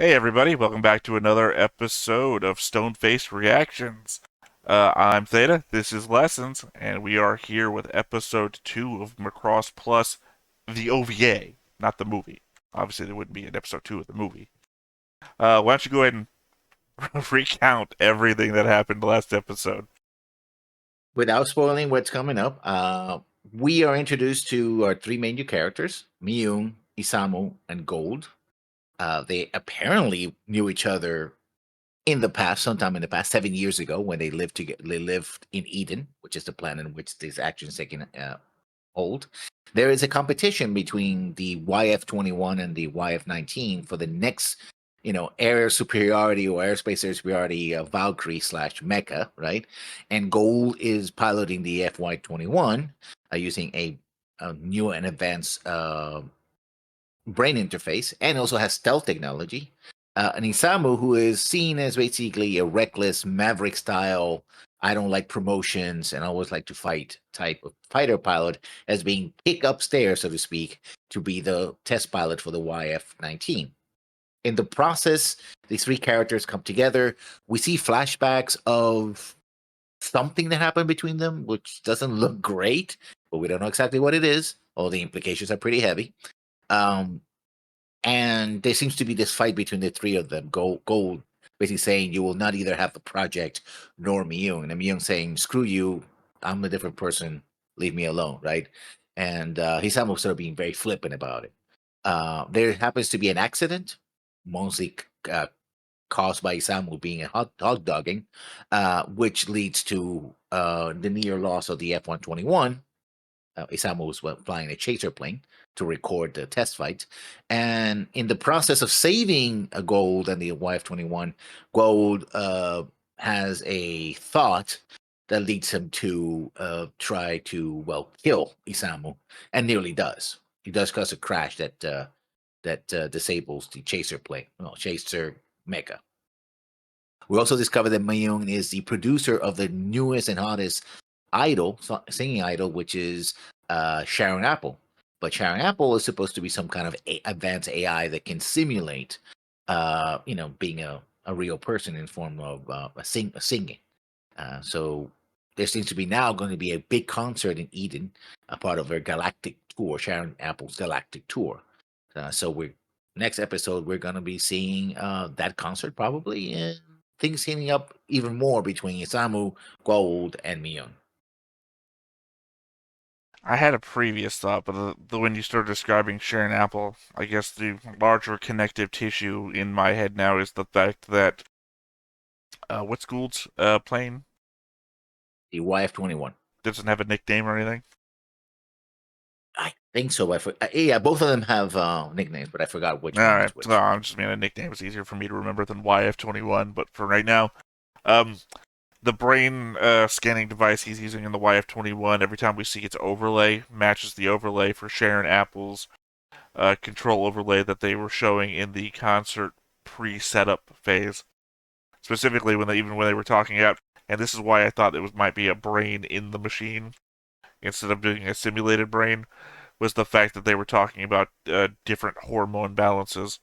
Hey everybody, welcome back to another episode of Stone-Faced Reactions. I'm Theta, this is Lessons, and we are here with episode 2 of Macross Plus, the OVA, not the movie. Obviously there wouldn't be an episode 2 of the movie. Why don't you go ahead and recount everything that happened last episode? Without spoiling what's coming up, we are introduced to our three major characters: Myung, Isamu, and Gold. They apparently knew each other in the past, sometime in the past, 7 years ago, when they lived together. They lived in Eden, which is the planet in which this action is taking hold. There is a competition between the YF-21 and the YF-19 for the next, air superiority or airspace air superiority Valkyrie slash Mecha, right? And Gold is piloting the FY-21 using a new and advanced brain interface, and also has stealth technology. And Isamu, who is seen as basically a reckless maverick style, I don't like promotions and always like to fight type of fighter pilot, as being kicked upstairs, so to speak, to be the test pilot for the YF-19. In the process, these three characters come together. We see flashbacks of something that happened between them, which doesn't look great, but we don't know exactly what it is. All the implications are pretty heavy. Um, and there seems to be this fight between the three of them. Gold basically saying, "You will not either have the project nor Myung," and Myung saying, "Screw you, I'm a different person. Leave me alone," right? And he's almost sort of being very flippant about it. There happens to be an accident, mostly caused by Isamu being a hot dogging, which leads to the near loss of the F-121. Isamu was flying a chaser plane to record the test fight. And in the process of saving a Gold and the YF-21, Gold has a thought that leads him to try to, well, kill Isamu, and nearly does. He does cause a crash that disables the chaser plane, well, chaser mecha. We also discovered that Mayung is the producer of the newest and hottest singing idol, which is Sharon Apple. But Sharon Apple is supposed to be some kind of advanced AI that can simulate, being a real person in form of a singing. So there seems to be now going to be a big concert in Eden, a part of her galactic tour, Sharon Apple's galactic tour. So we're next episode we're going to be seeing that concert probably, and things heating up even more between Isamu, Gold, and Mion. I had a previous thought, but when you started describing Sharon Apple, I guess the larger connective tissue in my head now is the fact that what's Gould's plane The YF-21. doesn't have a nickname or anything. I think so. Yeah, both of them have nicknames, but I forgot which All one right, is no, which. I'm just mean a nickname is easier for me to remember than YF-21. But for right now, um, the brain scanning device he's using in the YF-21, every time we see its overlay, matches the overlay for Sharon Apple's control overlay that they were showing in the concert pre-setup phase. Specifically, even when they were talking out, and this is why I thought might be a brain in the machine instead of doing a simulated brain, was the fact that they were talking about different hormone balances,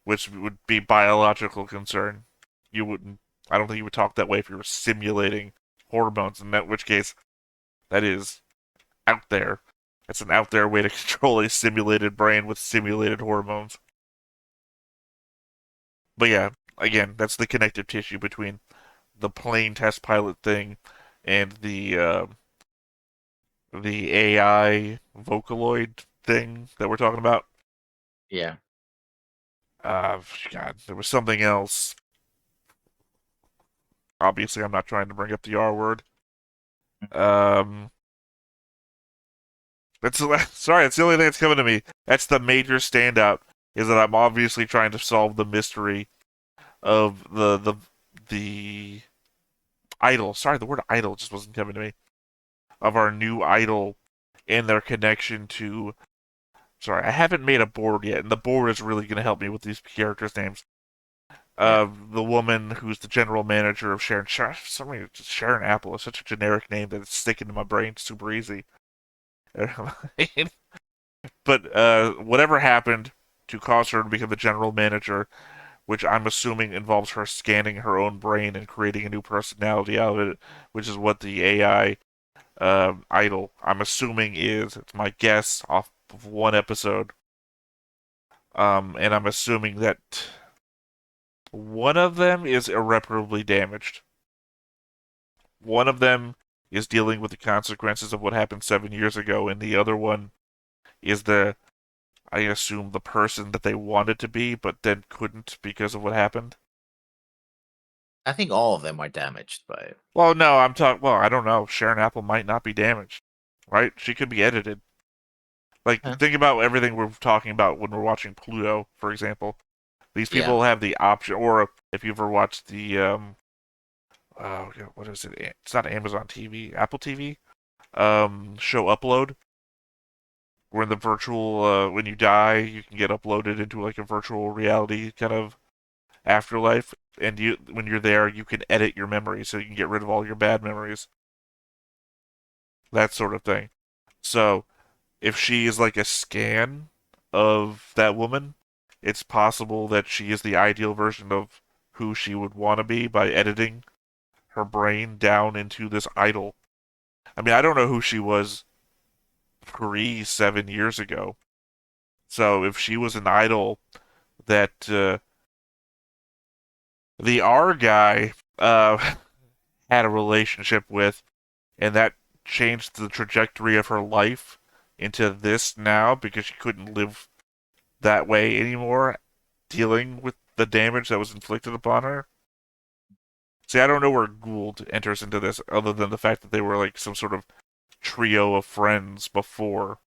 which would be biological concern. You wouldn't. I don't think you would talk that way if you were simulating hormones, in which case that is out there. That's an out there way to control a simulated brain with simulated hormones. But yeah, again, that's the connective tissue between the plane test pilot thing and the AI Vocaloid thing that we're talking about. Yeah. Uh, God, there was something else. Obviously, I'm not trying to bring up the R word. Um, that's sorry, that's the only thing that's coming to me. That's the major standout. Is that I'm obviously trying to solve the mystery of the idol. Sorry, the word idol just wasn't coming to me. Of our new idol and their connection to. Sorry, I haven't made a board yet, and the board is really going to help me with these characters' names. Yeah. The woman who's the general manager of Sharon Apple is such a generic name that it's sticking to my brain super easy. But whatever happened to cause her to become the general manager, which I'm assuming involves her scanning her own brain and creating a new personality out of it, which is what the AI idol, I'm assuming, is. It's my guess off of one episode. And I'm assuming that one of them is irreparably damaged. One of them is dealing with the consequences of what happened 7 years ago, and the other one is I assume, the person that they wanted to be, but then couldn't because of what happened. I think all of them are damaged by it. Well, no, I'm talking. Well, I don't know. Sharon Apple might not be damaged, right? She could be edited. Like, Huh? think about everything we're talking about when we're watching Pluto, for example. These Yeah. people have the option, or if you ever watched the what is it? It's not Amazon TV, Apple TV, show Upload, where in the virtual, when you die, you can get uploaded into like a virtual reality kind of afterlife, and when you're there, you can edit your memories, so you can get rid of all your bad memories, that sort of thing. So if she is like a scan of that woman, it's possible that she is the ideal version of who she would want to be by editing her brain down into this idol. I mean, I don't know who she was pre 7 years ago. So if she was an idol that the R guy had a relationship with, and that changed the trajectory of her life into this now because she couldn't live that way anymore, dealing with the damage that was inflicted upon her. See, I don't know where Gould enters into this other than the fact that they were like some sort of trio of friends before.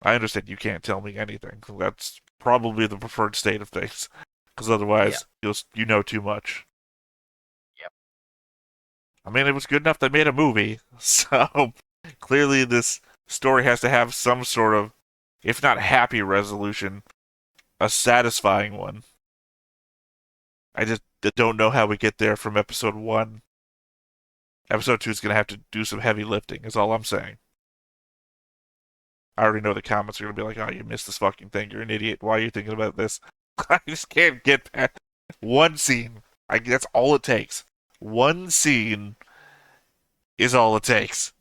I understand you can't tell me anything. That's probably the preferred state of things, because Yeah. otherwise you know too much. Yep. I mean, it was good enough they made a movie, so clearly this story has to have some sort of, if not happy resolution, a satisfying one. I just don't know how we get there from episode 1. Episode 2 is going to have to do some heavy lifting, is all I'm saying. I already know the comments are going to be like, oh, you missed this fucking thing. You're an idiot. Why are you thinking about this? I just can't get past one scene. That's all it takes. One scene is all it takes.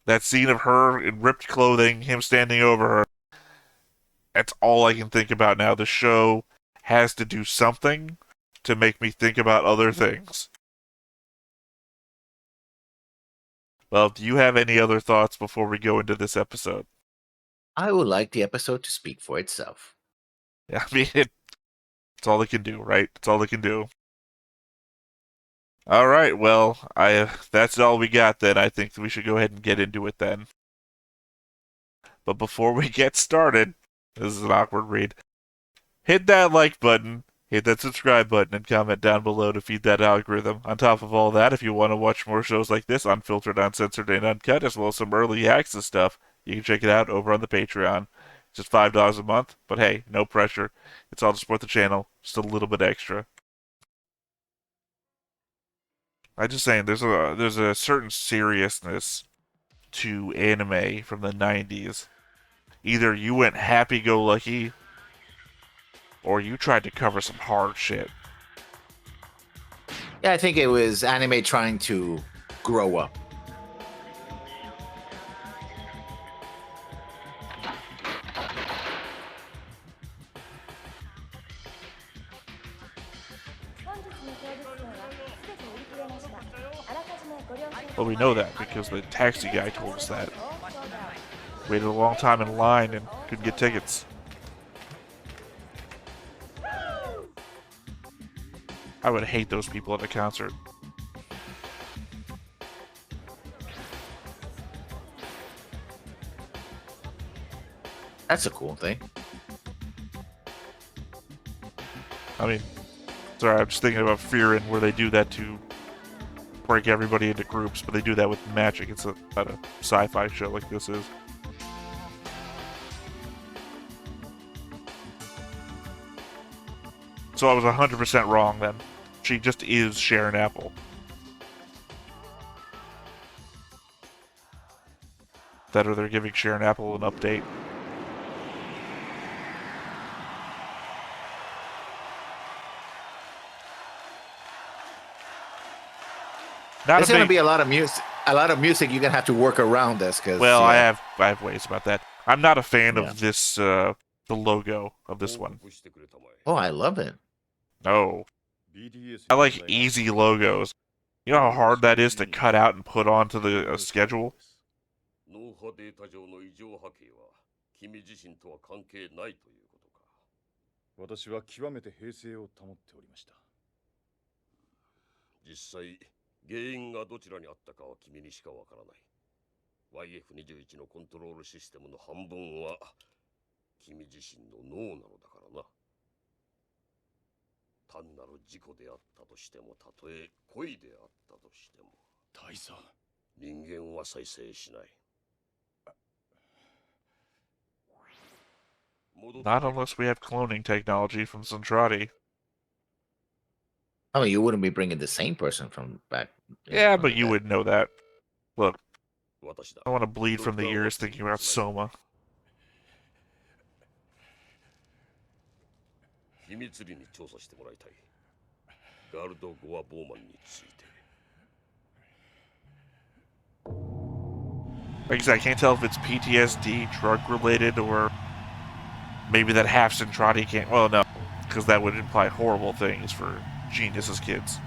That scene of her in ripped clothing, him standing over her. That's all I can think about now. The show has to do something to make me think about other things. Well, do you have any other thoughts before we go into this episode? I would like the episode to speak for itself. Yeah, I mean, it's all they can do, right? It's all they can do. All right, well, that's all we got then. I think we should go ahead and get into it then. But before we get started, this is an awkward read. Hit that like button, hit that subscribe button, and comment down below to feed that algorithm. On top of all that, if you want to watch more shows like this, unfiltered, uncensored, and uncut, as well as some early access stuff, you can check it out over on the Patreon. It's just $5 a month, but hey, no pressure. It's all to support the channel, just a little bit extra. I'm just saying, there's a certain seriousness to anime from the 90s. Either you went happy-go-lucky, or you tried to cover some hard shit. Yeah, I think it was anime trying to grow up. Well, we know that because the taxi guy told us that. Waited a long time in line and couldn't get tickets. I would hate those people at a concert. That's a cool thing. I mean, sorry, I'm just thinking about Fearin', where they do that to break everybody into groups, but they do that with magic. It's not a sci-fi show like this is. So I was 100% wrong then. She just is Sharon Apple. That or they're giving Sharon Apple an update. Not There's a gonna big. be a lot of music. A lot of music you're gonna have to work around this because Well, I yeah, have ways about that. I'm not a fan yeah. of this. The logo of this one. Oh, I love it. No, I like easy logos. You know how hard that is to cut out and put onto the schedule? 脳波データ上の異常波形は君自身とは関係ないということか。私は極めて平静を保っておりました。実際、原因がどちらにあったかは君にしかわからない。YF21 のコントロールシステムの半分は君自身の脳なのだからな。単なる事故であったとしても、たとえ恋であったとしても、大佐、人間は再生しない。Not unless we have cloning technology from Centrati. I mean, you wouldn't be bringing the same person from back. Yeah, from but you that. would know that. Look, 私だ。 I don't want to bleed from the ears thinking about Soma. 秘密裏に調査してもらいたい。ガルド・ゴア・ボーマンについて。 Like I said, I can't tell if it's PTSD, drug related, or maybe that half Centrati can't. Well, no, because that would imply horrible things for Genius's kids.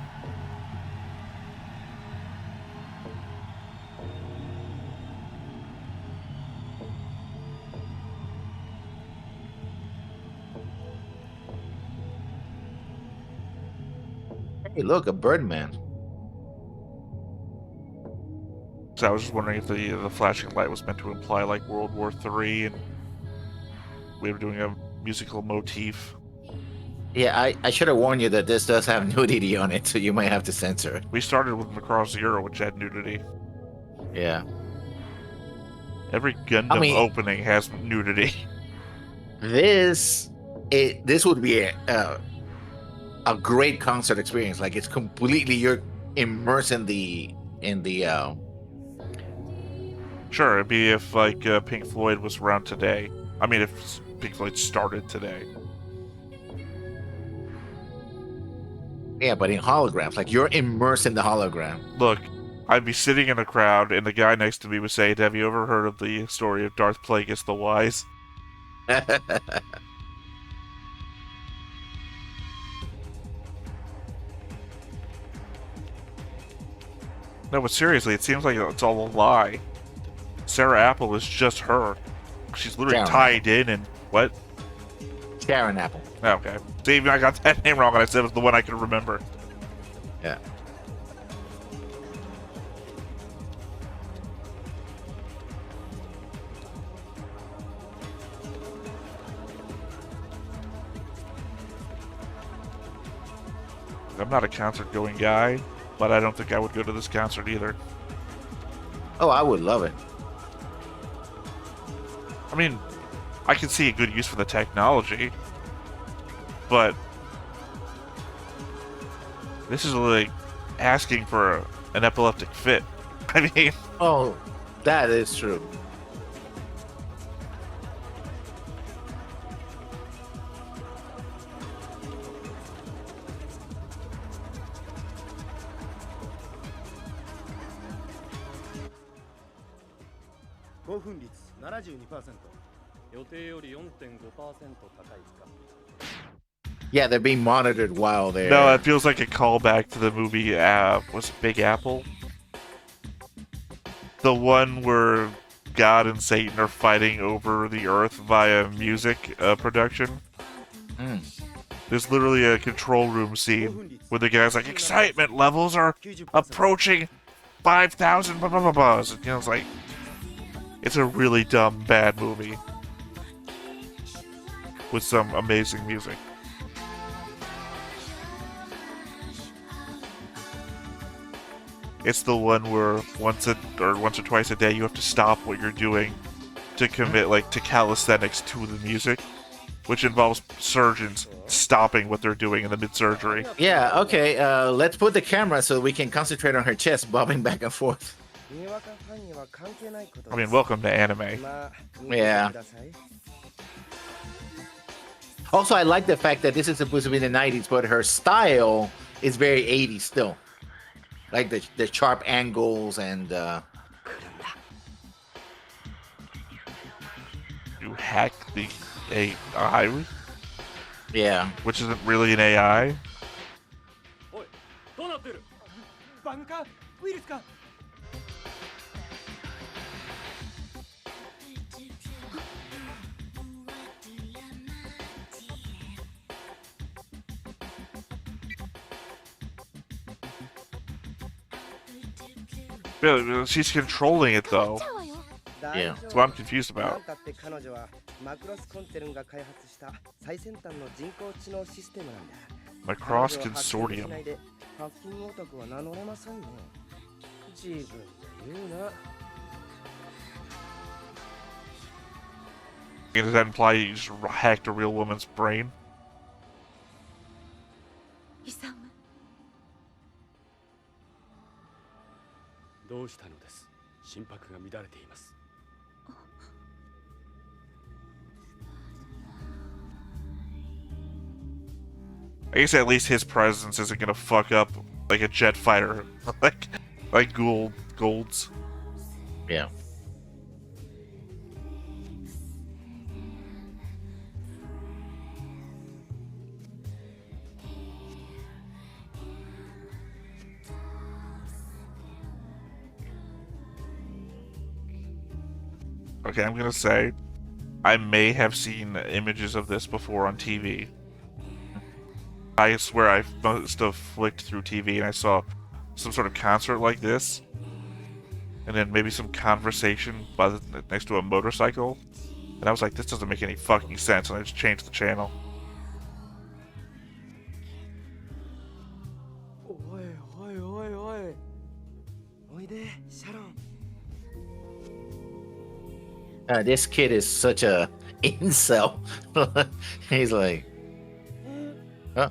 Hey, look, a Birdman. So I was just wondering if the flashing light was meant to imply like World War III, and we were doing a musical motif. Yeah, I should have warned you that this does have nudity on it, so you might have to censor it. We started with Macross 0, which had nudity. Yeah. Every Gundam mean- opening has nudity. This would be a great concert experience. Like it's completely you're immersed in the Sure, it'd be if like Pink Floyd was around today. I mean, if Pink Floyd started today. yeah, but in holograms. Like you're immersed in the hologram. Look, I'd be sitting in a crowd, and the guy next to me would say, "Have you ever heard of the story of Darth Plagueis the Wise?" No, but seriously, it seems like it's all a lie. Sarah Apple is just her. She's literally Sharon tied in and what? Sharon Apple. Oh, okay. See, even I got that name wrong, and I said it was the one I could remember. Yeah. I'm not a concert-going guy, but I don't think I would go to this concert either. Oh, I would love it. I mean, I can see a good use for the technology, but this is like asking for an epileptic fit. I mean, Oh, that is true. Yeah, they're being monitored while they're. no, it feels like a callback to the movie, was it Big Apple? The one where God and Satan are fighting over the earth via music production. Mm. There's literally a control room scene where the guy's like, excitement levels are approaching 5,000 blah blah blah blah. And, you know, it's like, it's a really dumb, bad movie with some amazing music. It's the one where once or twice a day you have to stop what you're doing to commit like to calisthenics to the music, which involves surgeons stopping what they're doing in the mid-surgery. Yeah. Okay. Let's put the camera so we can concentrate on her chest bobbing back and forth. I mean, welcome to anime. Yeah. Also, I like the fact that this is supposed to be the 90s, but her style is very 80s still. like the sharp angles and You hack the AI, yeah. which isn't really an AI. おいどうなってるバグかウイルスか Really, she's controlling it though. ちゃうわよ Yeah. That's what I'm confused なん about. たって彼女はマクロスコンテルンが開発した最先端の人工知能システムなんだ。 Macross 彼女を発見し Consortium. ないでハッキングオタクは名乗れませんね。自分で言うな。 Does that imply you just hacked a real woman's brain? イサムどうしたのです。心拍が乱れています。 I guess at least his presence isn't gonna fuck up like a jet fighter, like Gold's. Yeah. Okay, I'm gonna say I may have seen images of this before on TV. I swear I must have flicked through TV and I saw some sort of concert like this, and then maybe some conversation next to a motorcycle, and I was like, this doesn't make any fucking sense, and I just changed the channel. おいおいおいおい。おいでシャロン。 This kid is such a incel. He's like, huh?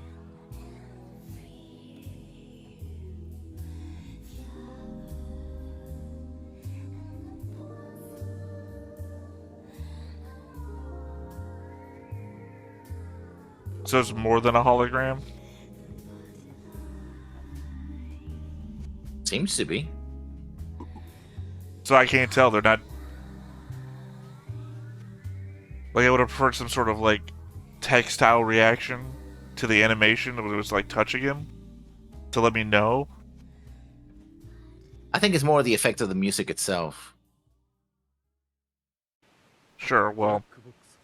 So it's more than a hologram? Seems to be. So I can't tell, they're not... Like, I would have preferred some sort of, like, textile reaction to the animation when it was, like, touching him to let me know. I think it's more the effect of the music itself. Sure, well,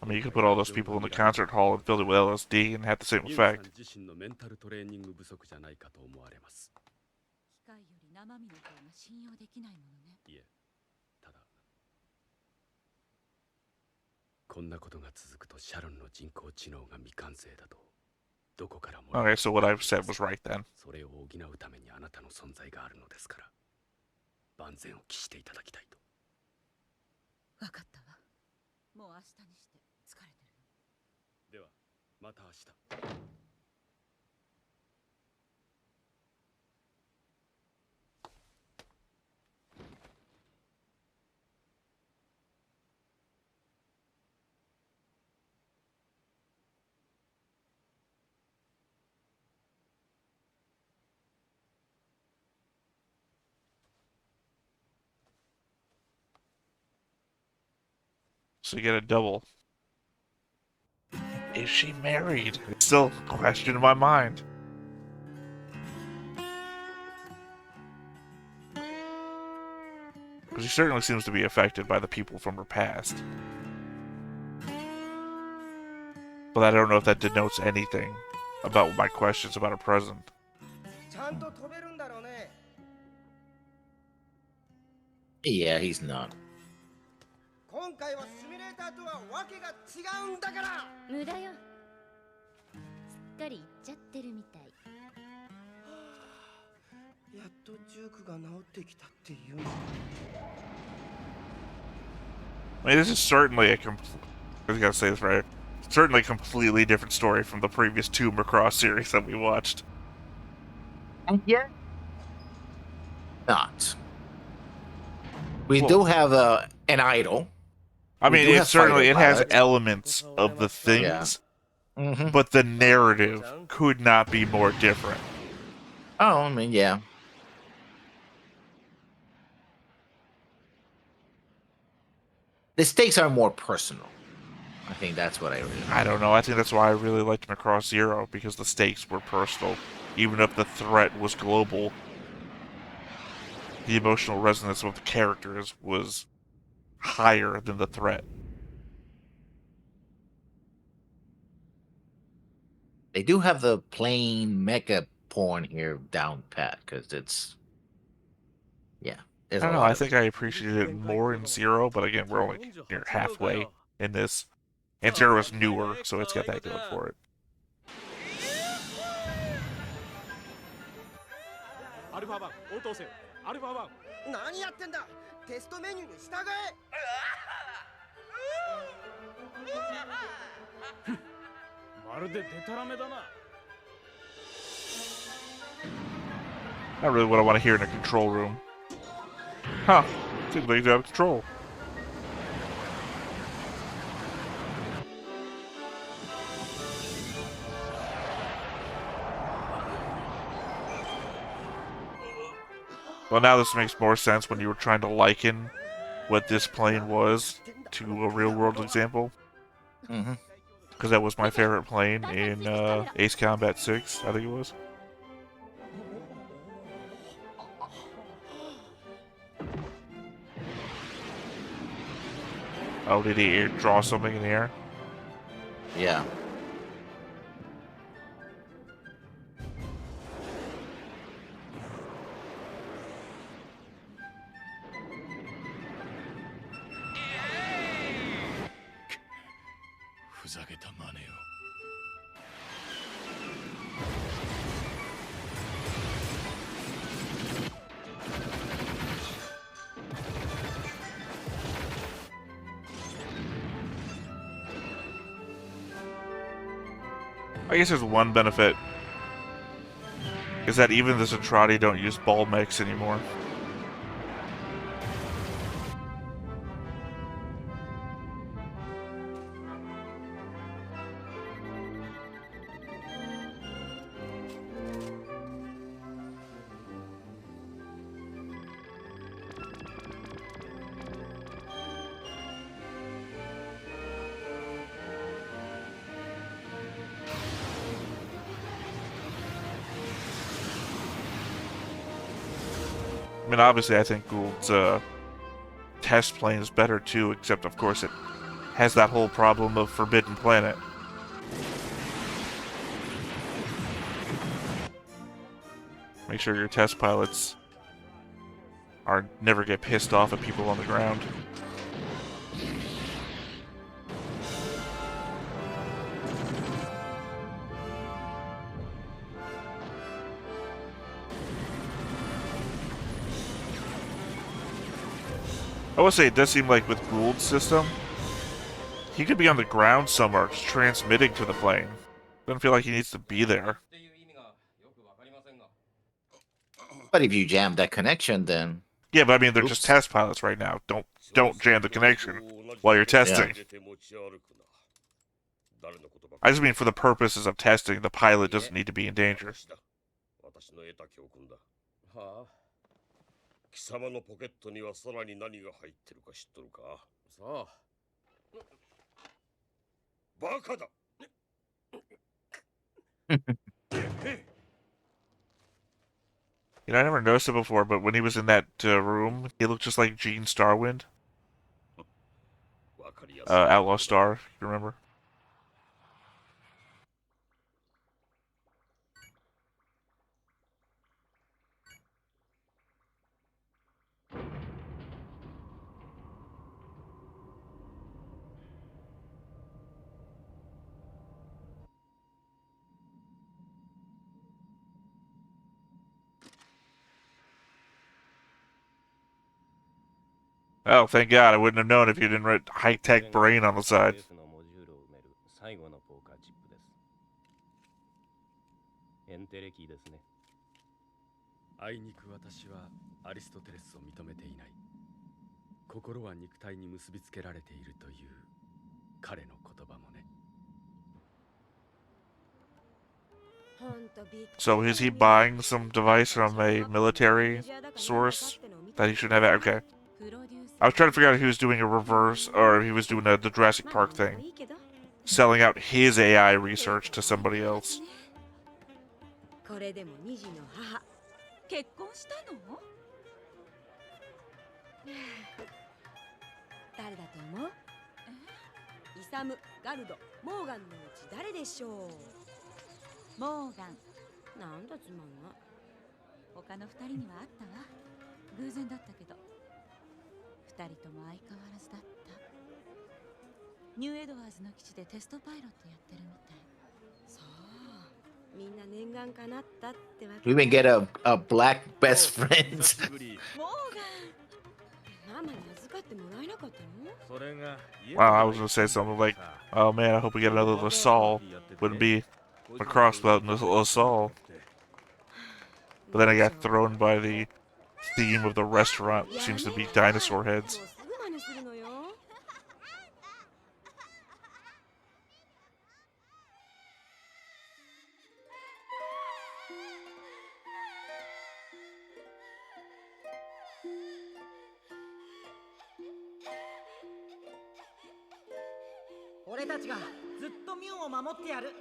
I mean, you could put all those people in the concert hall and fill it with LSD and have the same ユンさん effect. 自身のメンタルトレーニング不足じゃないかと思われます。機械より生身の方が信用できないものねいえ、ただこんなことが続くとシャロンの人工知能が未完成だとどこからも Okay, so what I've said was right then. それを補うためにあなたの存在があるのですから万全を期していただきたいと。わかったわもう明日にして疲れてるのではまた明日。 So you get a double. Is she married? It's still a question in my mind. Because she certainly seems to be affected by the people from her past. But I don't know if that denotes anything about my questions about her present. ちゃんと飛べるんだろうね。 Yeah, he's not. 今回はシミュレーターとはわけが違うんだから。無駄よすっかりいっちゃってるみたいやっとジュークが治ってきたっていうの。 I mean, this is certainly a I gotta say this right. Certainly a completely different story from the previous two Macross series that we watched. And yet, not. We Well- do have an idol. I We mean, do it have certainly fighter it has pilots. elements of the things, Mm-hmm. but the narrative could not be more different. Oh, I mean, yeah. The stakes are more personal. I think that's what I really like. I don't know. I think that's why I really liked Macross Zero, because the stakes were personal. Even if the threat was global, the emotional resonance of the characters was higher than the threat. They do have the plain mecha porn here down pat, because it's, yeah, there's I a don't know. lot I of think it. I appreciated it more in Zero, but again, we're only near halfway in this. And Zero is newer, so it's got that going for it. アルファ1応答せよ。アルファ1。何やってんだ。テストメニューに従え。まるでデタラメだな。 Not really what I want to hear in a control room. Huh. Seems like you have control. Well, now this makes more sense when you were trying to liken what this plane was to a real-world example. Mm-hmm. Because that was my favorite plane in Ace Combat 6, I think it was. Oh, did he draw something in the air? Yeah. I guess there's one benefit, is that even the Zentradi don't use ball mechs anymore. I mean, obviously, I think Gould's test plane is better too, except, of course, it has that whole problem of Forbidden Planet. Make sure your test pilots never get pissed off at people on the ground. I will say, it does seem like with Gould's system, he could be on the ground somewhere, just transmitting to the plane. Doesn't feel like he needs to be there. But if you jam that connection, then Yeah, but I mean, they're Oops. just test pilots right now. Don't jam the connection while you're testing. I just mean for the purposes of testing, the pilot doesn't need to be in danger. はあ貴様のポケットにはさらに何が入ってるか知っとるかさあバカだ You know, I never noticed it before, but when he was in that room, he looked just like Gene Starwind. Outlaw Star, you remember? Oh, thank God, I wouldn't have known if you didn't write high-tech brain on the side. 最後のポーカーチップです。エンテレキーですね。あいにく私はアリストテレスを認めていない。心は肉体に結びつけられているという彼の言葉もね。 So is he buying some device from a military source that he shouldn't have? Okay. プロデュース I was trying to figure out if he was doing a reverse or if he was doing the Jurassic Park thing, selling out his AI research to somebody else. これでも2児の母。結婚したの？誰だと思う？イサム、ガルド、モーガンのうち誰でしょう？モーガン。なんだつまんない。他の2人にはあったわ。偶然だったけど。2人とも相変わらずだった。ニューエドワーズの基地でテストパイロットやってるみたい。そう。みんな念願かなったってわけ。We even get a black best friend. モーガン。ママに預かってもらえなかったの？ Wow, I was gonna say something like, "Oh man, I hope we get another LaSalle." Wouldn't be Macross without LaSalle. But then I got thrown by the theme of the restaurant, which seems to be dinosaur heads. 俺たちがずっとミュンを守ってやる。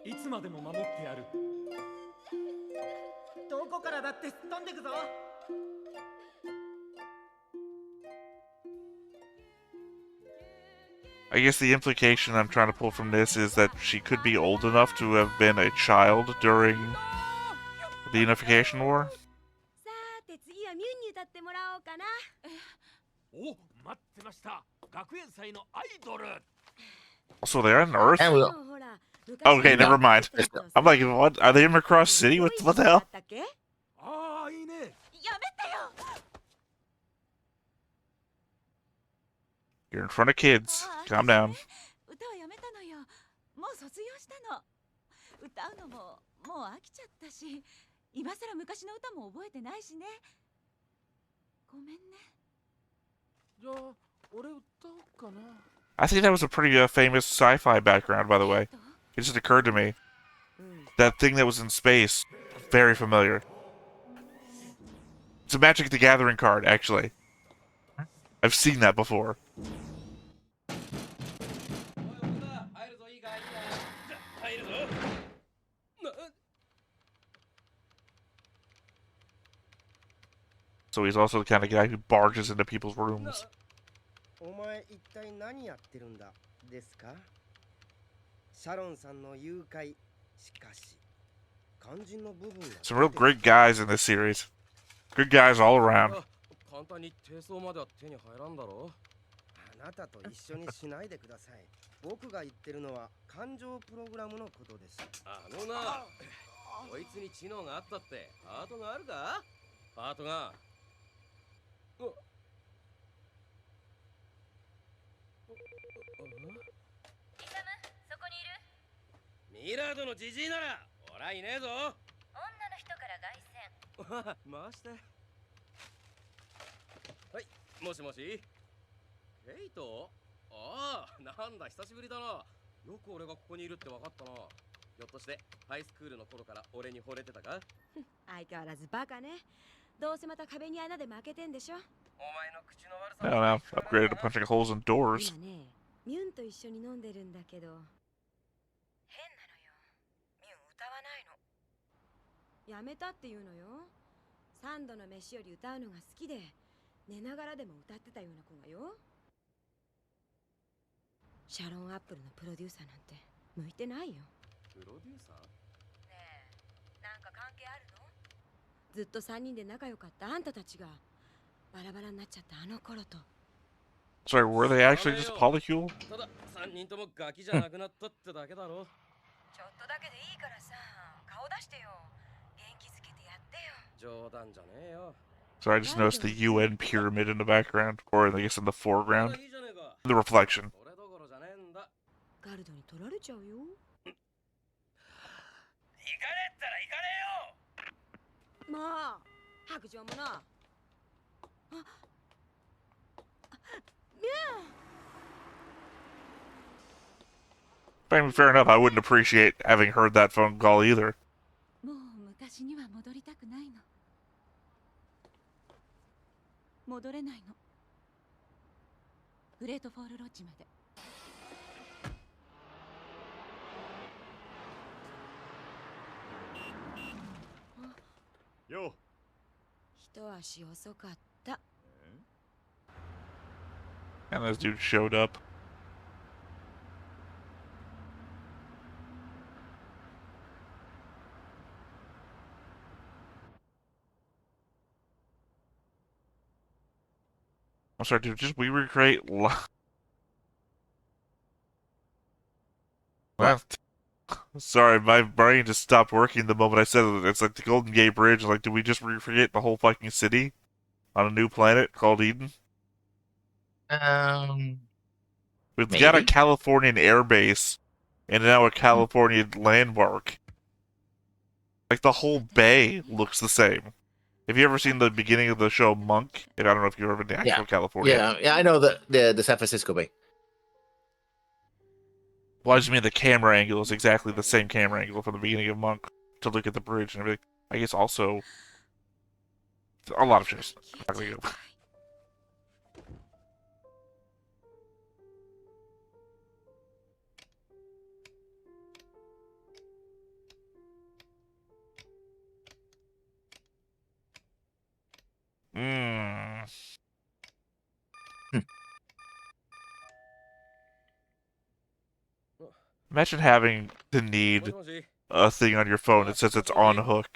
いつまでも守ってやる。どこからだってすっ飛んでくぞ。I guess the implication I'm trying to pull from this is that she could be old enough to have been a child during the Unification War. さて次はミュンに歌ってもらおうかな。お、待ってました。学園祭のアイドル。 Also, they're on Earth? And we'll, Okay, never mind. I'm like, what? Are they in Macross City? What the hell? ああ、いいね。やめてよ。 You're in front of kids. Calm down. 歌をやめたのよ。もう卒業したの。歌うのももう飽きちゃったし、今さら昔の歌も覚えてないしね。ごめんね。じゃあ、俺歌おうかな。 I think that was a pretty famous sci-fi background, by the way. It just occurred to me. That thing that was in space. Very familiar. It's a Magic the Gathering card, actually. I've seen that before. So he's also the kind of guy who barges into people's rooms. お前一体何やってるんだですか？シャロンさんの誘拐。しかし肝心の部分が Some real great guys in this series. Good guys all around. 簡単に低層までは手に入らんだろ。あなたと一緒にしないでください。僕が言ってるのは感情プログラムのことです。あのな、こいつに知能があったってハートがあるか？ハートが。ミラードのジジイなら俺はいねえぞ。女の人から凱旋。回して。はい、もしもし。ヘイト？ああ、なんだ久しぶりだな。よく俺がここにいるって分かったな。ひょっとしてハイスクールの頃から俺に惚れてたか？相変わらずバカね。どうせまた壁に穴で負けてんでしょ。お前の口の悪 I さ。 don't know. Upgraded to punching holes in doors. 今ね、ミュンと一緒に飲んでるんだけど。変なのよ。ミュン歌わないの。やめたって言うのよ。3度の飯より歌うのが好きで、寝ながらでも歌ってたような子がよ。シャロンアップルのプロデューサーなんて向いてないよ。プロデューサー？ねえ、なんか関係あるの？ずっと3人で仲良かったあんたたちがバラバラになっちゃったあの頃と。 Sorry, were they actually just polycule? ただ3人ともガキじゃなくなったってだけだろ。ちょっとだけでいいからさ、顔出してよ。元気づけてやってよ。冗談じゃねえよ。 Sorry, I just noticed the UN pyramid in the background, or I guess in the foreground. いいじゃねえか。 The reflection. それどころじゃねえんだ。ガルドに取られちゃうよ。行かねえったら行かねえよ。まあ、白状もな。あ、ミュン。 I mean, fair enough, I wouldn't appreciate having heard that phone call either. もう昔には戻りたくないの。戻れないの。グレートフォールロッジまで。よ一足遅かった。 And this dude showed up. I'm sorry, dude. Just we recreate. Well, sorry, my brain just stopped working the moment I said it. It's like the Golden Gate Bridge. Like, did we just recreate the whole fucking city on a new planet called Eden? We've got a Maybe. Californian air base and now a Californian landmark. Like, the whole bay looks the same. Have you ever seen the beginning of the show Monk? I don't know if you've ever been to actual California. Yeah, I know the San Francisco Bay. Well, I just mean the camera angle is exactly the same camera angle from the beginning of Monk to look at the bridge and everything. I guess also a lot of shows. I'm not gonna go. Imagine having to need a thing on your phone that says it's on hook.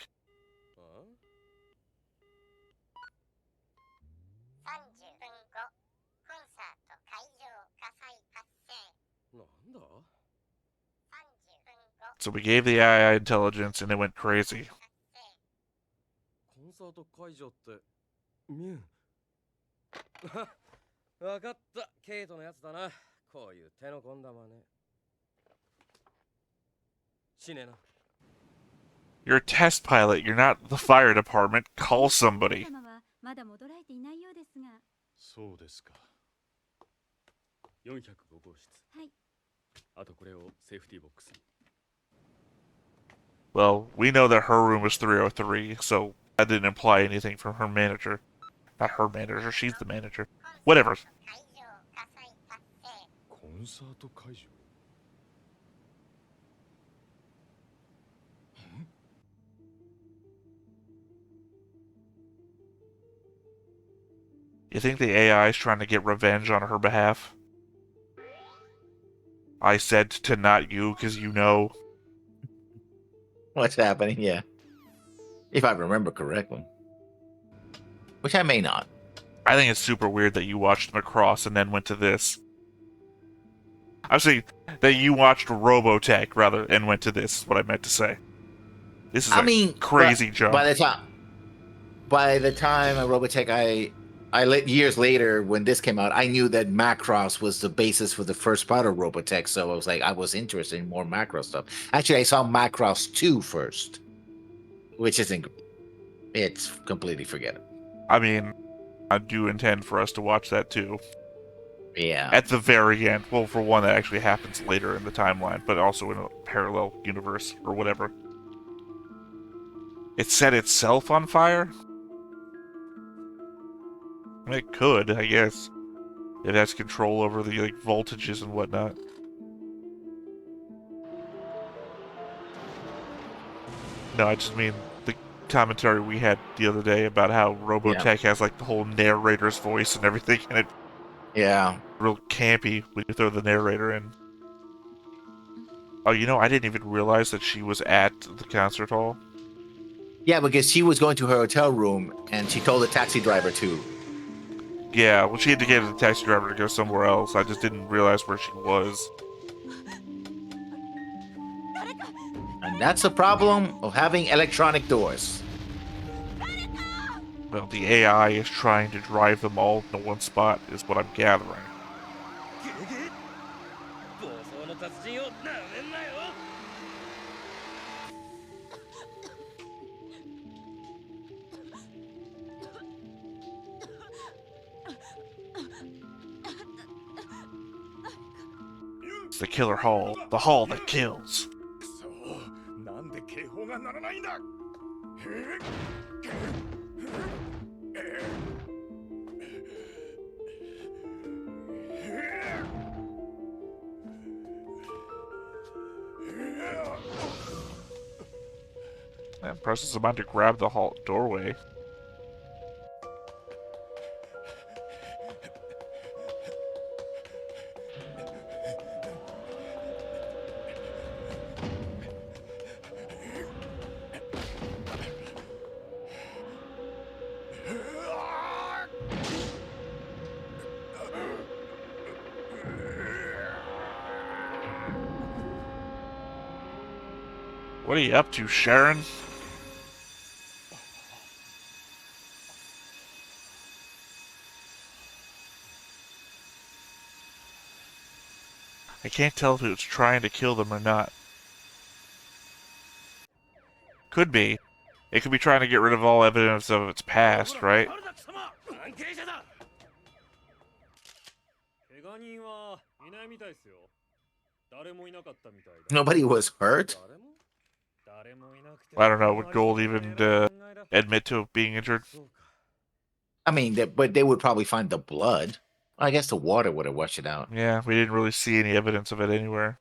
So we gave the AI intelligence and it went crazy. コンサート会場ってミュンわかった、ケイトのやつだな。こういう手の込んだ真似しねえな。 You're a test pilot. You're not the fire department. Call somebody. まだ戻られていないようですが。そうですか。405号室。はい。あとこれをセーフティーボックスに。 Well, we know that her room was 303, so that didn't imply anything from her manager. Not her manager, she's the manager. Whatever. コンサート会場 You think the AI is trying to get revenge on her behalf? I said to not you, because you know. What's happening? Yeah. If I remember correctly. Which I may not. I think it's super weird that you watched Macross and then went to this. I'm saying that you watched Robotech, rather, and went to this, is what I meant to say. This is crazy jump. By the time Robotech, years later, when this came out, I knew that Macross was the basis for the first part of Robotech, so I was like, I was interested in more Macross stuff. Actually, I saw Macross 2 first, which isn't... It's completely forgettable. I mean, I do intend for us to watch that too. Yeah. At the very end. Well, for one, that actually happens later in the timeline, but also in a parallel universe, or whatever. It set itself on fire? I mean, it could, I guess. It has control over the voltages and whatnot. No, I just mean the commentary we had the other day about how Robotech has the whole narrator's voice and everything, and it real campy when you throw the narrator in. Oh, I didn't even realize that she was at the concert hall. Yeah, because she was going to her hotel room, and she told the taxi driver to. Yeah, well, she had to get the taxi driver to go somewhere else. I just didn't realize where she was. And that's the problem of having electronic doors. Well, the AI is trying to drive them all to one spot, is what I'm gathering. It's the killer hall. The hall that kills. And Preston's about to grab the doorway. What are you up to, Sharon? I can't tell if it was trying to kill them or not. Could be. It could be trying to get rid of all evidence of its past, right? Nobody was hurt? I don't know. Would Gold even admit to being injured? I mean, but they would probably find the blood. I guess the water would have washed it out. Yeah, we didn't really see any evidence of it anywhere.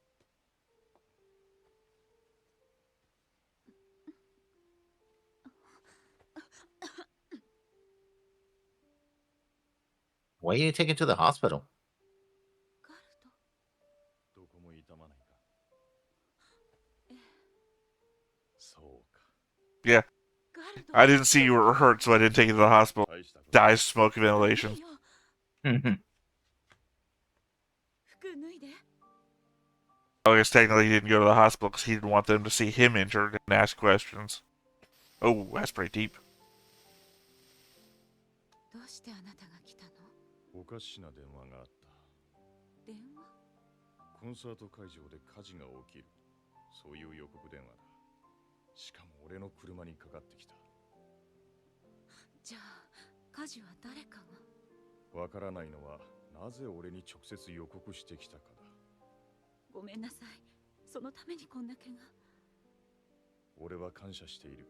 Why didn't you take it to the hospital? Yeah. I didn't see you were hurt, so I didn't take you to the hospital. Dies smoke ventilation. I guess technically he didn't go to the hospital because he didn't want them to see him injured and ask questions. Oh, that's pretty deep. どうしてあなたが来たの？おかしな電話があった。電話？コンサート会場で火事が起きる。そういう予告電話だ。しかも俺の車にかかってきた。じゃあ火事は誰かが？わからないのはなぜ俺に直接予告してきたかだ。ごめんなさい。そのためにこんな怪我。俺は感謝している。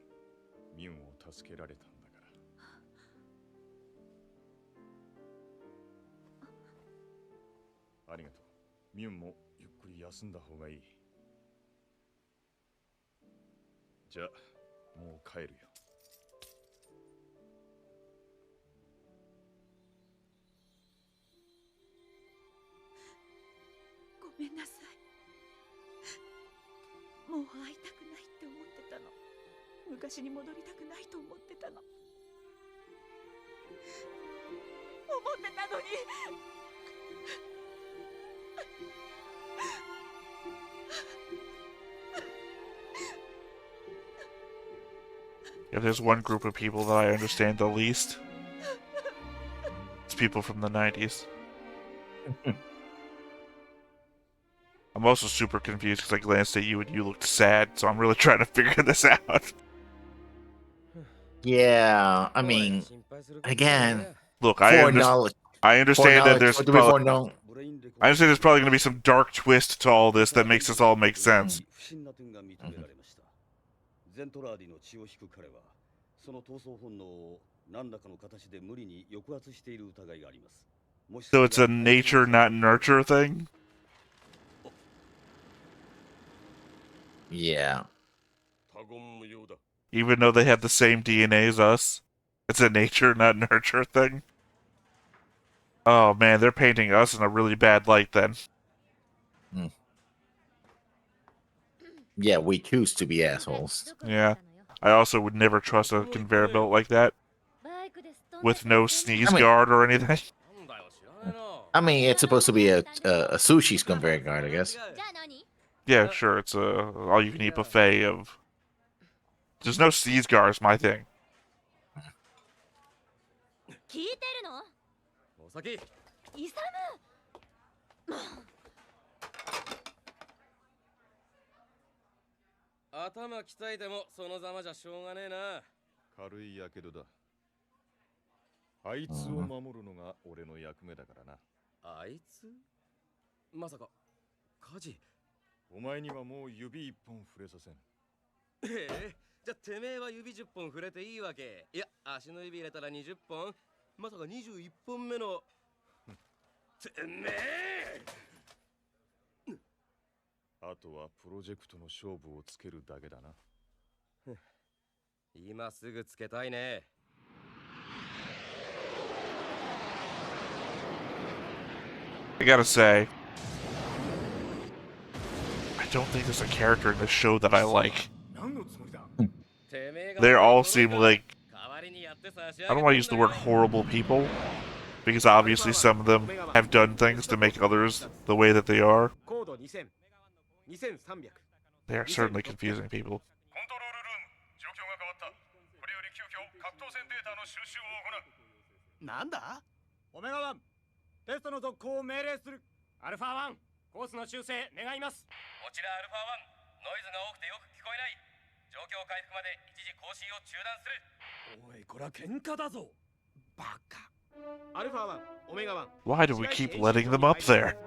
ミュンを助けられたんだから。ありがとう。ミュンもゆっくり休んだ方がいい。じゃあ、もう帰るよ。ごめんなさい。もう会いたくないって思ってたの。昔に戻りたくないと思ってたの。思ってたのに。If there's one group of people that I understand the least, it's people from the 90s. I'm also super confused because I glanced at you and you looked sad, so I'm really trying to figure this out. Yeah, I mean, again, Look, I understand that there's probably, I understand there's probably going to be some dark twist to all this that makes this all make sense. So it's a nature, not nurture thing? Yeah. Even though they have the same DNA as us, it's a nature, not nurture thing? Oh man, they're painting us in a really bad light then. Yeah, we choose to be assholes. Yeah. I also would never trust a conveyor belt like that. With no sneeze guard or anything. I mean, it's supposed to be a sushi conveyor guard, I guess. Yeah, sure, it's a all-you-can-eat buffet of... There's no sneeze guards, my thing. 聞いてるの？お先。イサム。頭鍛えてもそのざまじゃしょうがねえな。軽いやけどだ。あいつを守るのが俺の役目だからな。あいつ？まさか火事？お前にはもう指一本触れさせん。じゃあてめえは指10本触れていいわけ。いや、足の指入れたら20本。まさか21本目のてめえ。あとはプロジェクトの勝負をつけるだけだな。今すぐつけたいね。 I gotta say, I don't think there's a character in this show that I like. 何のつもりだ。 They all seem like, I don't want to use the word horrible people, because obviously some of them have done things to make others the way that they are. 高度2000、2300。 They are certainly confusing people. コントロールルーム、状況が変わった。これより急遽格闘戦データの収集を行う。なんだオメガ1、テストの続行を命令する。アルファ1、コースの修正願います。こちらアルファ1、ノイズが多くてよく聞こえない。状況回復まで一時更新を中断する。おい、これは喧嘩だぞ。バカ。アルファ1、オメガ1。 Why do we keep letting them up there?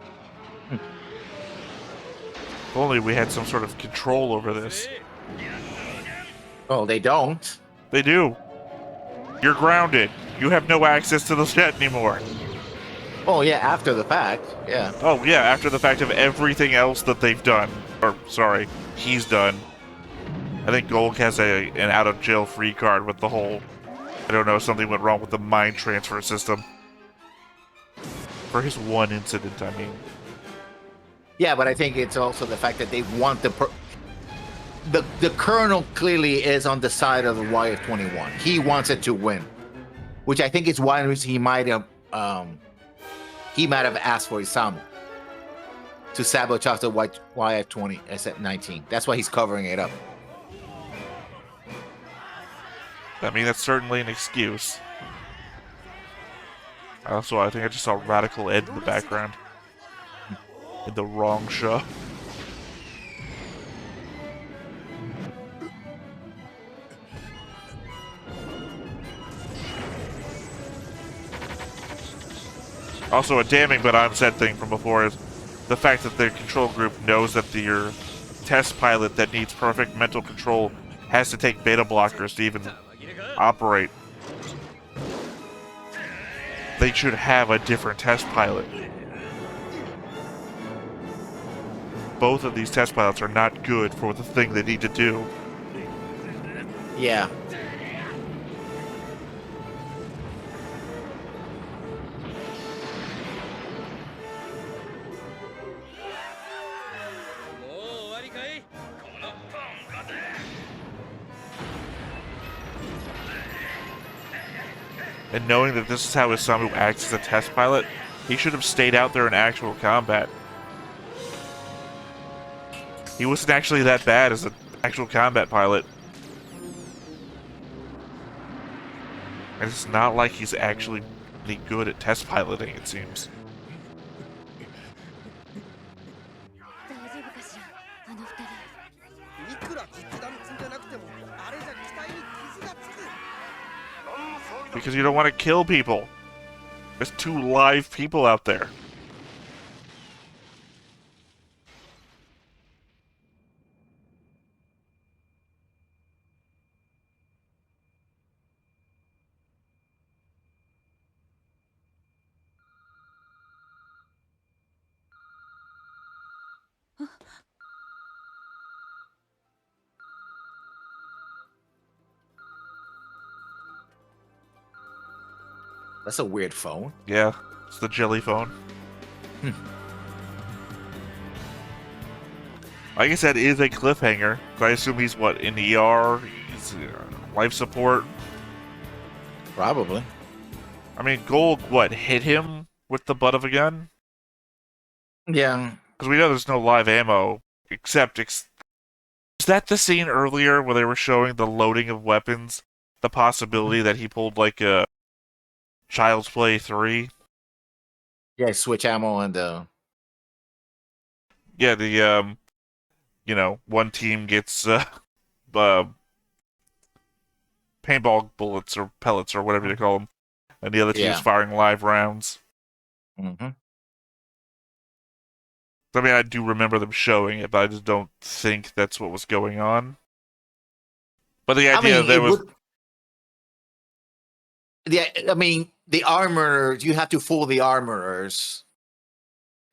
If only we had some sort of control over this. Oh, they don't. They do. You're grounded. You have no access to the jet anymore. Oh yeah, after the fact. Yeah. Oh, yeah, after the fact of everything else that they've done. Or, sorry, he's done. I think Golg has an out-of-jail-free card with the whole... I don't know, something went wrong with the mind transfer system. For his one incident, I mean. Yeah, but I think it's also the fact that they want the colonel clearly is on the side of the YF-21. He wants it to win, which I think is why he might have asked for Isamu to sabotage the YF-20 SF-19. That's why he's covering it up. I mean, that's certainly an excuse. Also, I think I just saw Radical Ed in the background. In the wrong show. Also, a damning but unsaid thing from before is the fact that their control group knows that your test pilot that needs perfect mental control has to take beta blockers to even operate. They should have a different test pilot. Both of these test pilots are not good for the thing they need to do. Yeah. And knowing that this is how Isamu acts as a test pilot, he should have stayed out there in actual combat. He wasn't actually that bad as an actual combat pilot. And it's not like he's actually any good at test piloting, it seems. Because you don't want to kill people. There's 2 live people out there. That's a weird phone. Yeah, it's the jelly phone. I guess that is a cliffhanger. So I assume he's what, in ER? He's life support? Probably. I mean, Gold, what, hit him with the butt of a gun? Yeah. Because we know there's no live ammo, except... is that the scene earlier where they were showing the loading of weapons? The possibility that he pulled, like, a Child's Play 3? Yeah, switch ammo and Yeah, the, you know, one team gets, paintball bullets or pellets or whatever you call them, and the other team's firing live rounds. Mm-hmm. I mean, I do remember them showing it, but I just don't think that's what was going on. But the idea there was... Yeah, I mean, the armorers, you have to fool the armorers.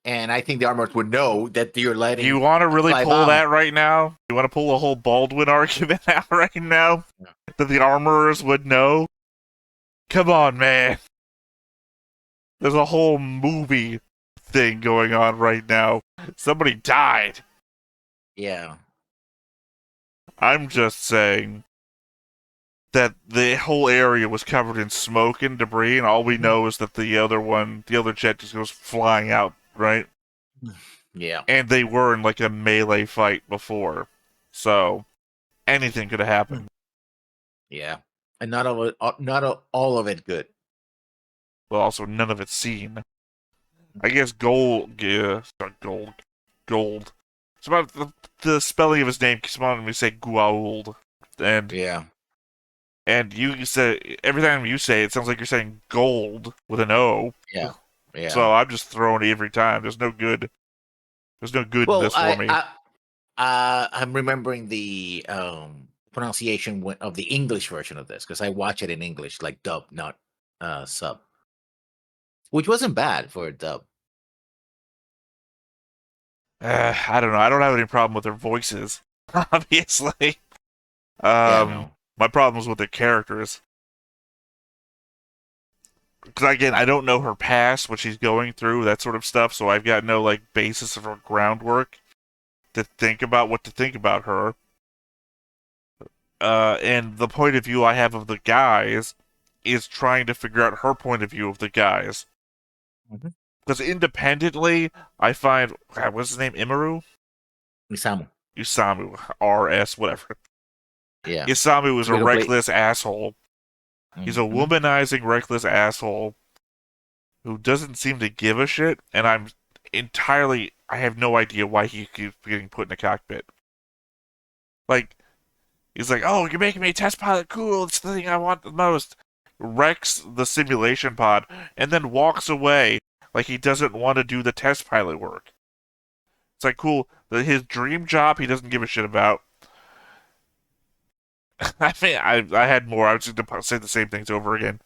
And I think the armors would know that you're letting. You want to really fly pull bomb. that right now? You want to pull a whole Baldwin argument out right now? Yeah. That the armorers would know? Come on, man. There's a whole movie thing going on right now. Somebody died. Yeah. I'm just saying that the whole area was covered in smoke and debris, and all we know is that the other jet just goes flying out, right? Yeah. And they were in like a melee fight before. So anything could have happened. Yeah. And not all of it good. But also none of it's seen. I guess Gold. It's about the spelling of his name keeps on me say Gould. And Yeah. and you say every time you say it, it sounds like you're saying gold with an O. Yeah. Yeah. So I'm just throwing it every time. There's no good in this for me. I'm remembering the pronunciation of the English version of this because I watch it in English, like dub, not sub, which wasn't bad for a dub. I don't know. I don't have any problem with their voices, obviously. No. My problem is with their characters. Because again, I don't know her past, what she's going through, that sort of stuff. So I've got no like basis of her groundwork to think about what to think about her. And the point of view I have of the guys is trying to figure out her point of view of the guys. Because independently, I find what's his name, Isamu, RS, whatever. Yeah. Isamu is a Little reckless asshole. He's a womanizing, reckless asshole who doesn't seem to give a shit, and I have no idea why he keeps getting put in a cockpit. Like, he's like, oh, you're making me a test pilot, cool, it's the thing I want the most. Wrecks the simulation pod, and then walks away like he doesn't want to do the test pilot work. It's like, cool, his dream job he doesn't give a shit about. I mean, I had more. I was just going to say the same things over again.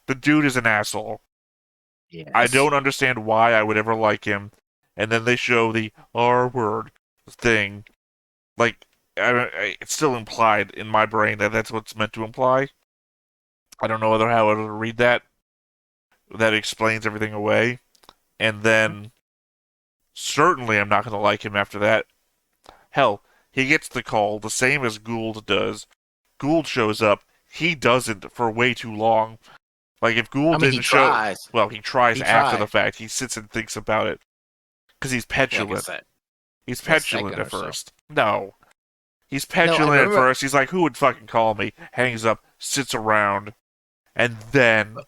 The dude is an asshole. Yes. I don't understand why I would ever like him. And then they show the R word thing. Like, it's still implied in my brain that that's what's meant to imply. I don't know how to read that. That explains everything away. And then, certainly I'm not going to like him after that. Hell, he gets the call, the same as Gould does. Gould shows up. He doesn't for way too long. Like, if Gould didn't show... tries. Well, he tries after the fact. He sits and thinks about it. Because he's petulant. He's petulant at first. No. He's petulant at first. He's like, who would fucking call me? Hangs up, sits around. And then...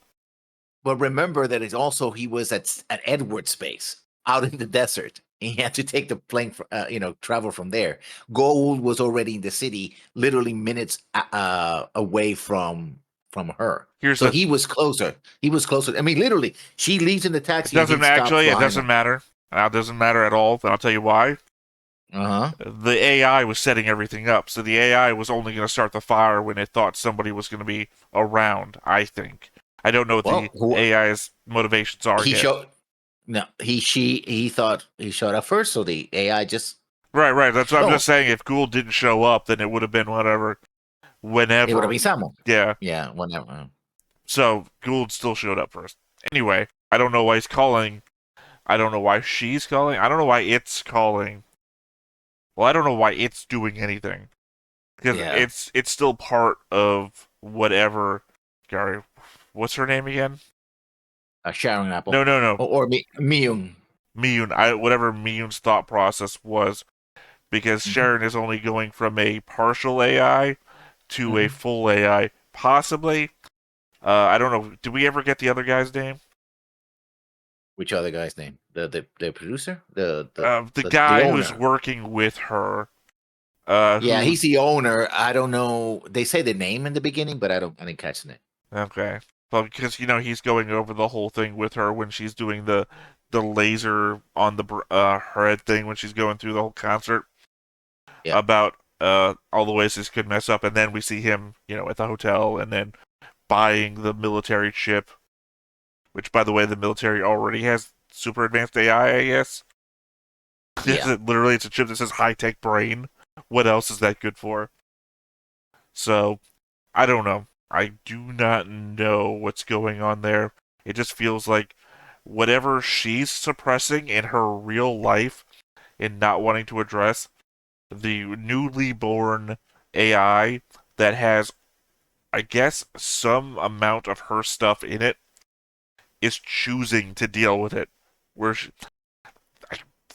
But remember that he was at Edward Space, out in the desert. He had to take the plane, travel from there. Gould was already in the city, literally minutes away from her. He was closer. He was closer. I mean, literally, she leaves in the taxi. It doesn't matter. It doesn't matter at all. And I'll tell you why. The AI was setting everything up, so the AI was only going to start the fire when it thought somebody was going to be around. I think. I don't know what the AI's motivations are yet. He thought he showed up first, so the AI just... Right. That's what I'm just saying. If Gould didn't show up, then it would have been whenever. It would have been someone. Yeah. Yeah, whenever. So, Gould still showed up first. Anyway, I don't know why he's calling. I don't know why she's calling. I don't know why it's calling. Well, I don't know why it's doing anything. Because it's still part of whatever... Gary, what's her name again? Sharon Apple. No. Or Miyun. Whatever Miyun's thought process was, because Sharon is only going from a partial AI to a full AI, possibly. I don't know. Did we ever get the other guy's name? Which other guy's name? The producer? The guy who's working with her. He's the owner. I don't know. They say the name in the beginning, but I didn't catch the name. Okay. Well, because, he's going over the whole thing with her when she's doing the laser on the her head thing when she's going through the whole concert about all the ways this could mess up. And then we see him, at the hotel and then buying the military chip, which, by the way, the military already has super advanced AI, I guess. Yeah. Literally, it's a chip that says high-tech brain. What else is that good for? So, I don't know. I do not know what's going on there. It just feels like whatever she's suppressing in her real life and not wanting to address, the newly born AI that has, I guess, some amount of her stuff in it is choosing to deal with it. Where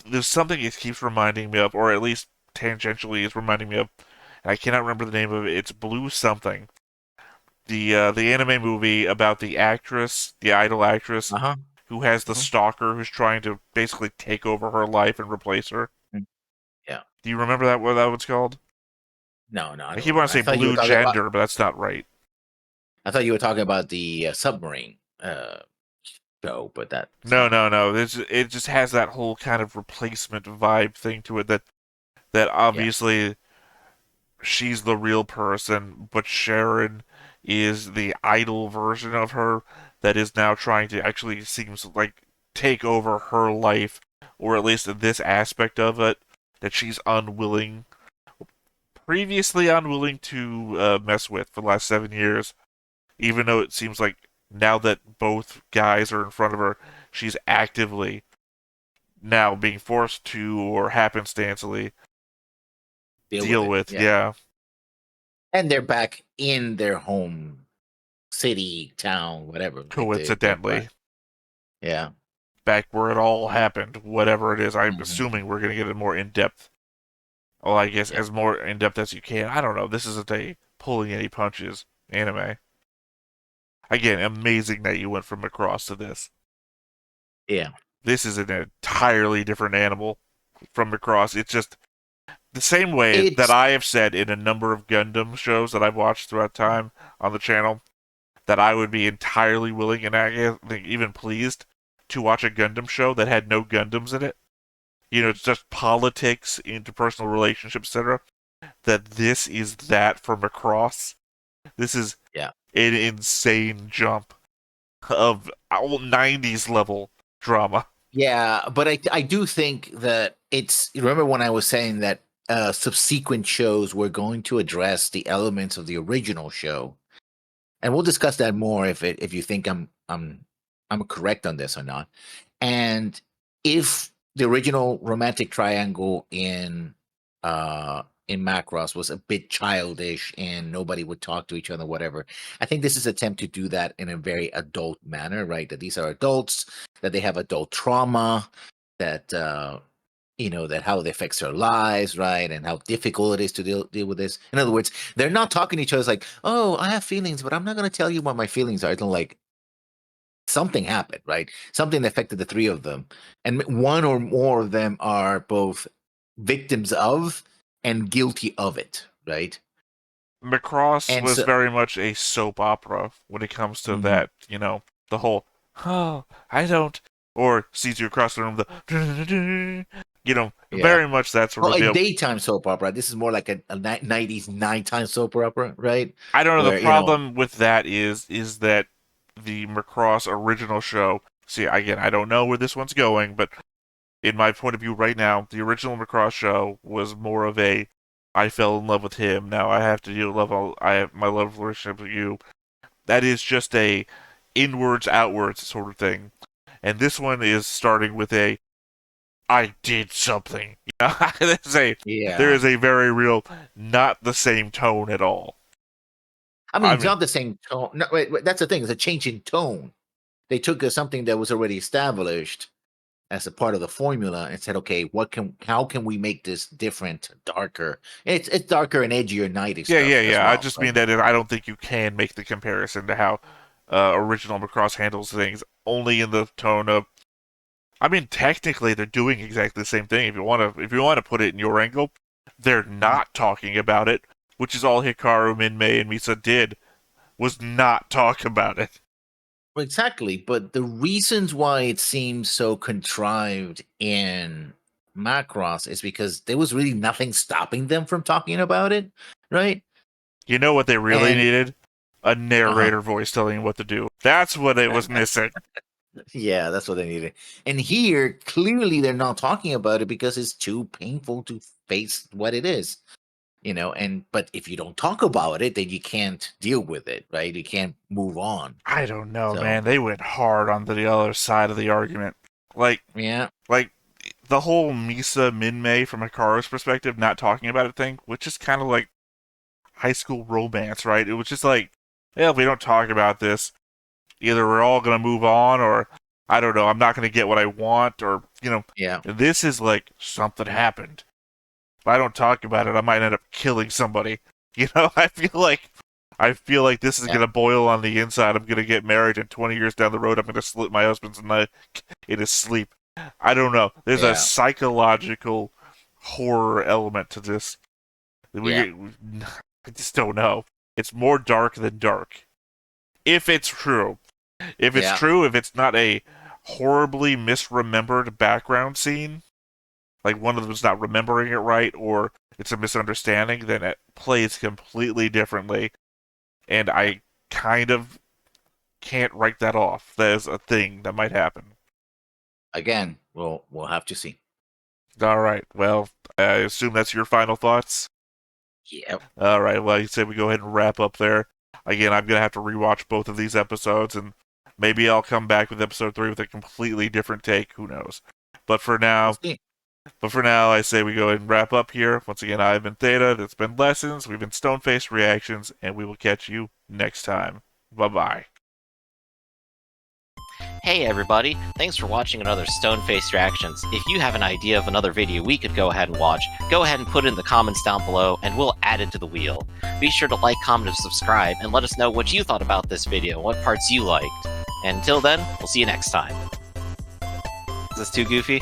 there's something it keeps reminding me of, or at least tangentially is reminding me of, and I cannot remember the name of it. It's Blue something. The anime movie about the actress, the idol actress, Uh-huh. who has the Uh-huh. stalker who's trying to basically take over her life and replace her. Yeah. Do you remember that? What that one's called? No, I I don't keep wanting remember. to say Blue Gender, but that's not right. I thought you were talking about the submarine show, but that's No, not. no, no. It just has that whole kind of replacement vibe thing to it that Yeah. obviously she's the real person, but Sharon is the idol version of her that is now trying to actually seems like take over her life, or at least this aspect of it that she's previously unwilling to mess with for the last 7 years. Even though it seems like now that both guys are in front of her, she's actively now being forced to, or happenstancely, deal with. Yeah. Yeah. And they're back in their home city, town, whatever. They're back. Coincidentally, Yeah. back where it all happened, whatever it is. I'm Mhm. assuming we're going to get a more in depth. Well, I guess Yeah. as more in depth as you can. I don't know. This isn't a pulling any punches anime. Again, amazing that you went from Macross to this. Yeah. This is an entirely different animal from Macross. It's just the same way that It's I have said in a number of Gundam shows that I've watched throughout time on the channel that I would be entirely willing and I think even pleased to watch a Gundam show that had no Gundams in it. You know, it's just politics, interpersonal relationships, etc. That this is that for Macross. This is yeah. an insane jump of old 90s level drama. Yeah, but I do think that it's remember when I was saying that subsequent shows were going to address the elements of the original show. And we'll discuss that more if you think I'm correct on this or not. And if the original romantic triangle in Macross was a bit childish and nobody would talk to each other, whatever. I think this is an attempt to do that in a very adult manner, right? That these are adults, that they have adult trauma, that that how it affects their lives, right? And how difficult it is to deal with this. In other words, they're not talking to each other. It's like, oh, I have feelings, but I'm not going to tell you what my feelings are. It's like something happened, right? Something that affected the three of them. And one or more of them are both victims of and guilty of it, right? Macross And was so, very much a soap opera when it comes to mhm, that, the whole, oh, I don't, or sees you across the room, yeah. very much that sort Well, of a deal. daytime soap opera. This is more like a 90s nighttime soap opera, right? I don't know, the Where, problem with that is that the Macross original show, see, again, I don't know where this one's going, but in my point of view right now, the original Macross show was more of a I fell in love with him. Now I have to I have my love relationship with you. That is just a inwards outwards sort of thing. And this one is starting with a I did something. There yeah. is a very real not the same tone at all. I mean, I it's mean, not the same tone. No, wait, that's the thing. It's a change in tone. They took something that was already established as a part of the formula and said, okay, how can we make this different, darker? It's darker and edgier, nighty yeah, stuff yeah, as yeah. I well, just right? mean that I don't think you can make the comparison to how original Macross handles things only in the tone of I mean, technically, they're doing exactly the same thing. If you want to put it in your angle, they're not talking about it, which is all Hikaru, Minmay, and Misa did, was not talk about it. Well, exactly. But the reasons why it seems so contrived in Macross is because there was really nothing stopping them from talking about it, right? You know what they really And needed? A uh narrator voice telling you what to do. That's what it was missing. Yeah, that's what they needed. And here, clearly, they're not talking about it because it's too painful to face what it is. But if you don't talk about it, then you can't deal with it, right? You can't move on. I don't know, So, man. They went hard on the other side of the argument. yeah, Like the whole Misa Minmay from Hikaru's perspective, not talking about it thing, which is kind of like high school romance, right? It was just like, yeah, if we don't talk about this, either we're all gonna move on, or I don't know, I'm not gonna get what I want, or yeah, this is like something happened. If I don't talk about it, I might end up killing somebody. I feel like this is Yeah. gonna boil on the inside. I'm gonna get married, and 20 years down the road, I'm gonna slit my husband's neck in his sleep. I don't know. There's Yeah. a psychological horror element to this. Yeah. I just don't know. It's more dark than dark. If it's true. If it's Yeah. true, if it's not a horribly misremembered background scene, like one of them's not remembering it right, or it's a misunderstanding, then it plays completely differently. And I kind of can't write that off. That is a thing that might happen. Again, we'll have to see. All right. Well, I assume that's your final thoughts? Yep. All right. Well, you said we go ahead and wrap up there. Again, I'm going to have to rewatch both of these episodes, and maybe I'll come back with episode 3 with a completely different take. Who knows? But for now, I say we go ahead and wrap up here. Once again, I've been Theta. That's been Lessons. We've been Stone-Faced Reactions, and we will catch you next time. Bye-bye. Hey everybody, thanks for watching another Stone-Faced Reactions. If you have an idea of another video we could go ahead and watch, go ahead and put it in the comments down below and we'll add it to the wheel. Be sure to like, comment, and subscribe, and let us know what you thought about this video, what parts you liked. And until then, we'll see you next time. Is this too goofy?